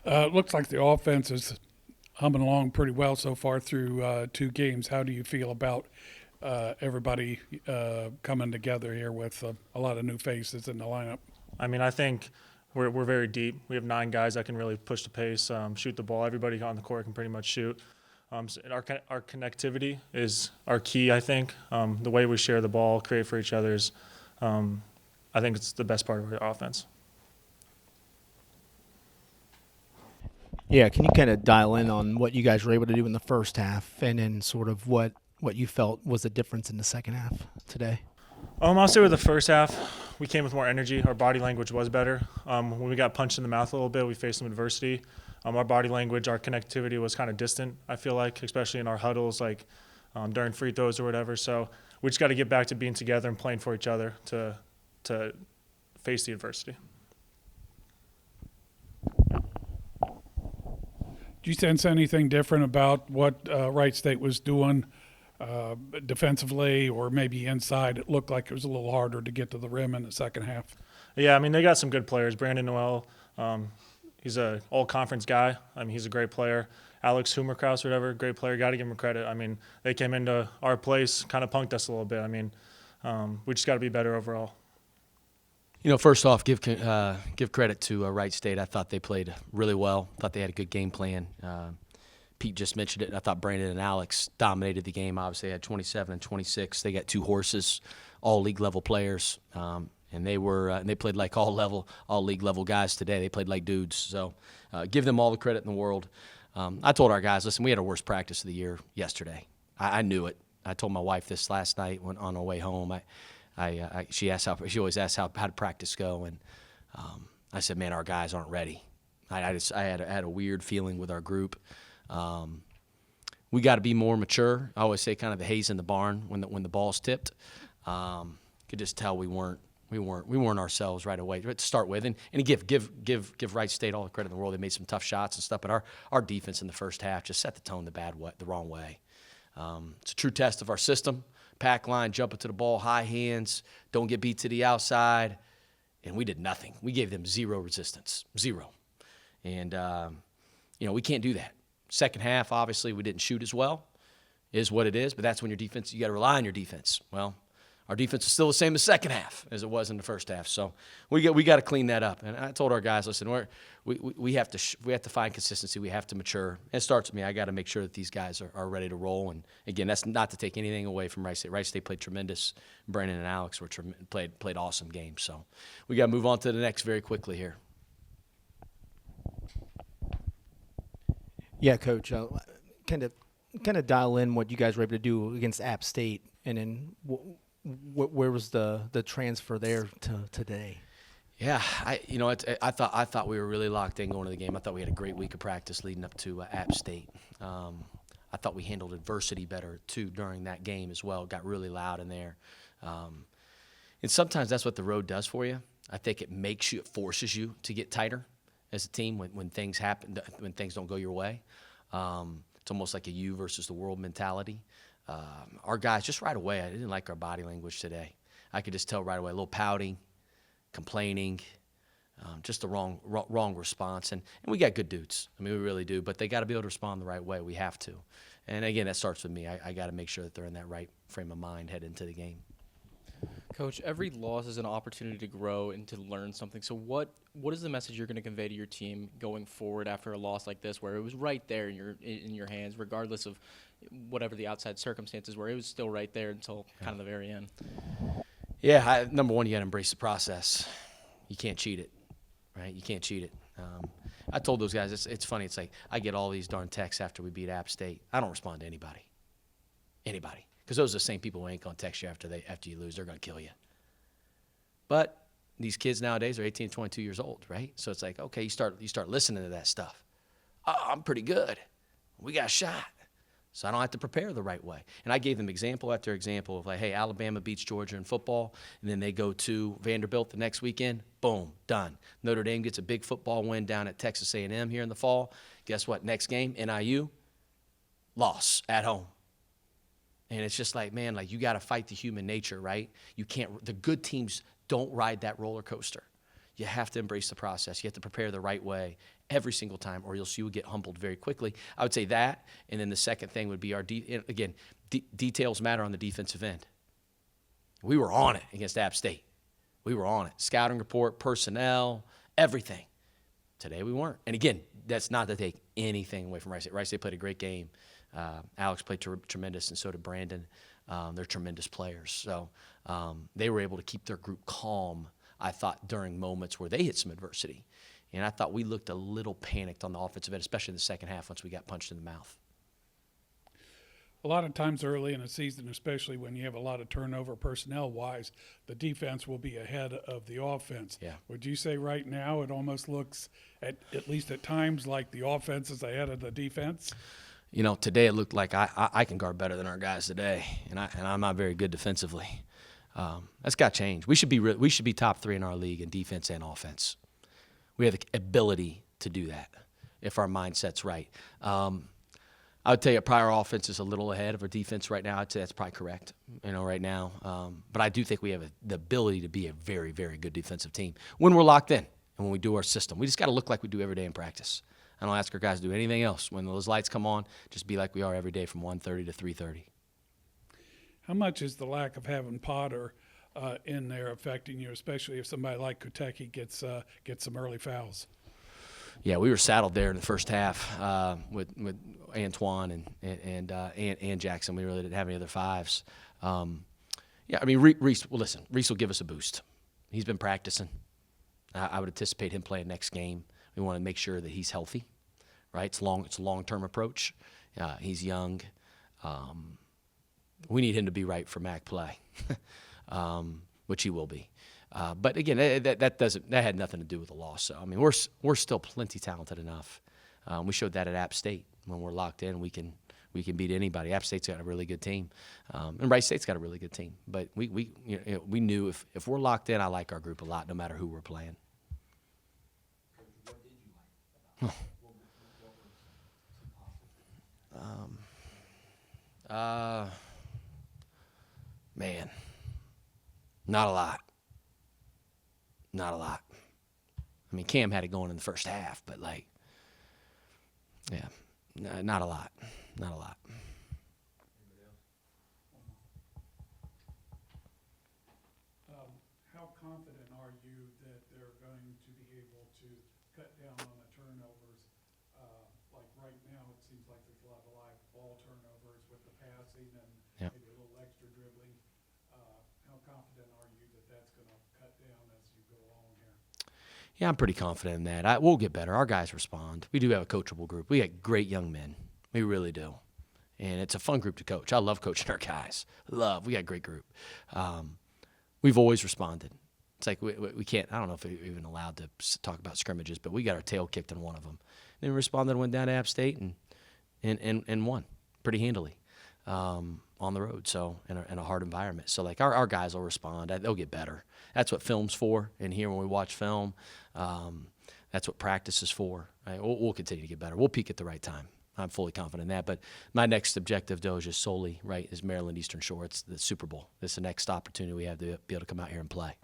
Looks like the offense is humming along pretty well so far through 2 games. How do you feel about everybody coming together here with a lot of new faces in the lineup? I mean, I think we're very deep. We have 9 guys that can really push the pace, shoot the ball. Everybody on the court can pretty much shoot. So our connectivity is our key, I think. The way we share the ball, create for each other is, I think it's the best part of our offense. Yeah, can you kind of dial in on what you guys were able to do in the first half, and then sort of what you felt was the difference in the second half today? I'll say with the first half, we came with more energy. Our body language was better. When we got punched in the mouth a little bit, we faced some adversity. Our body language, our connectivity was kind of distant, I feel like, especially in our huddles, like during free throws or whatever. So we just got to get back to being together and playing for each other to face the adversity. Do you sense anything different about what Wright State was doing defensively or maybe inside? It looked like it was a little harder to get to the rim in the second half. Yeah, I mean, they got some good players. Brandon Noel, he's an all-conference guy. I mean, he's a great player. Alex Humerkraus, whatever, great player. Got to give him credit. I mean, they came into our place, kind of punked us a little bit. I mean, we just got to be better overall. You know, first off, give credit to Wright State. I thought they played really well. Thought they had a good game plan. Pete just mentioned it. I thought Brandon and Alex dominated the game. Obviously, they had 27 and 26. They got 2 horses, all league level players, and they played like all league level guys today. They played like dudes. So, give them all the credit in the world. I told our guys, listen, we had our worst practice of the year yesterday. I knew it. I told my wife this last night when on our way home. She always asks how to practice go, and I said, man, our guys aren't ready. I had a weird feeling with our group. We got to be more mature. I always say kind of the haze in the barn when the ball's tipped. Could just tell we weren't ourselves right away to start with, and give Wright State all the credit in the world. They made some tough shots and stuff, but our defense in the first half just set the tone the wrong way. It's a true test of our system. Pack line, jumping to the ball, high hands, don't get beat to the outside, and we did nothing. We gave them zero resistance, zero. And, we can't do that. Second half, obviously, we didn't shoot as well, is what it is, but that's when you got to rely on your defense. Well, our defense is still the same the second half as it was in the first half, so we got to clean that up. And I told our guys, listen, we have to find consistency. We have to mature. And it starts with me. I got to make sure that these guys are ready to roll. And again, that's not to take anything away from Wright State. Wright State played tremendous. Brandon and Alex played awesome games. So we got to move on to the next very quickly here. Yeah, Coach, kind of dial in what you guys were able to do against App State, and then where was the transfer there to today? Yeah, I thought we were really locked in going to the game. I thought we had a great week of practice leading up to App State. I thought we handled adversity better too during that game as well. It got really loud in there, and sometimes that's what the road does for you. I think it forces you to get tighter as a team when things happen, when things don't go your way. It's almost like a you versus the world mentality. Our guys, just right away, I didn't like our body language today. I could just tell right away, a little pouting, complaining, just the wrong response. And we got good dudes. I mean, we really do. But they got to be able to respond the right way. We have to. And, again, that starts with me. I got to make sure that they're in that right frame of mind heading into the game. Coach, every loss is an opportunity to grow and to learn something. So what is the message you're going to convey to your team going forward after a loss like this, where it was right there in your hands, regardless of whatever the outside circumstances were? It was still right there until kind of the very end. Yeah, number one, you got to embrace the process. You can't cheat it, right? You can't cheat it. I told those guys, it's funny. It's like I get all these darn texts after we beat App State. I don't respond to anybody. Because those are the same people who ain't going to text you after you lose. They're going to kill you. But these kids nowadays are 18 to 22 years old, right? So it's like, okay, you start listening to that stuff. Oh, I'm pretty good. We got shot. So I don't have to prepare the right way. And I gave them example after example of like, hey, Alabama beats Georgia in football, and then they go to Vanderbilt the next weekend. Boom, done. Notre Dame gets a big football win down at Texas A&M here in the fall. Guess what? Next game, NIU, loss at home. And it's just like, man, like you got to fight the human nature, right? You can't. The good teams don't ride that roller coaster. You have to embrace the process. You have to prepare the right way every single time, or you'll get humbled very quickly. I would say that, and then the second thing would be details matter on the defensive end. We were on it against App State. We were on it. Scouting report, personnel, everything. Today we weren't. And again, that's not to take anything away from Rice State. Rice State played a great game. Alex played tremendous, and so did Brandon. They're tremendous players. So they were able to keep their group calm, I thought, during moments where they hit some adversity. And I thought we looked a little panicked on the offensive end, especially in the second half once we got punched in the mouth. A lot of times early in the season, especially when you have a lot of turnover personnel-wise, the defense will be ahead of the offense. Yeah. Would you say right now it almost looks, at least at times, like the offense is ahead of the defense? You know, today it looked like I can guard better than our guys today, and I'm not very good defensively. That's got to change. We should be top 3 in our league in defense and offense. We have the ability to do that if our mindset's right. I would tell you probably our offense is a little ahead of our defense right now. I'd say that's probably correct, right now. But I do think we have the ability to be a very, very good defensive team when we're locked in and when we do our system. We just got to look like we do every day in practice. I don't ask our guys to do anything else. When those lights come on, just be like we are every day from 1:30 to 3:30. How much is the lack of having Potter in there affecting you, especially if somebody like Kentucky gets some early fouls? Yeah, we were saddled there in the first half with Antoine and Jackson. We really didn't have any other fives. Yeah, I mean, Reese. Well, listen, Reese will give us a boost. He's been practicing. I would anticipate him playing next game. We want to make sure that he's healthy, right? It's a long-term approach. He's young. We need him to be right for MAC play, which he will be. But again, that had nothing to do with the loss. So I mean, we're still plenty talented enough. We showed that at App State. When we're locked in, we can beat anybody. App State's got a really good team, and Rice State's got a really good team. But we knew if we're locked in, I like our group a lot, no matter who we're playing. Man, not a lot. Not a lot. I mean, Cam had it going in the first half, but not a lot. Not a lot. How confident are you that they're going to be able to cut down on the turnovers? Like right now, it seems like there's a lot of live ball turnovers with the passing and Yep. maybe a little extra dribbling. How confident are you that that's going to cut down as you go along here? Yeah, I'm pretty confident in that. We'll get better. Our guys respond. We do have a coachable group. We got great young men. We really do. And it's a fun group to coach. I love coaching our guys. We got a great group. We've always responded. It's like we can't, I don't know if we're even allowed to talk about scrimmages, but we got our tail kicked in one of them. Then we responded and went down to App State and won pretty handily on the road, so in a hard environment. So our guys will respond. They'll get better. That's what film's for. And here when we watch film, that's what practice is for. Right? We'll continue to get better. We'll peak at the right time. I'm fully confident in that. But my next objective, though, is just solely, right, is Maryland Eastern Shore. It's the Super Bowl. It's the next opportunity we have to be able to come out here and play.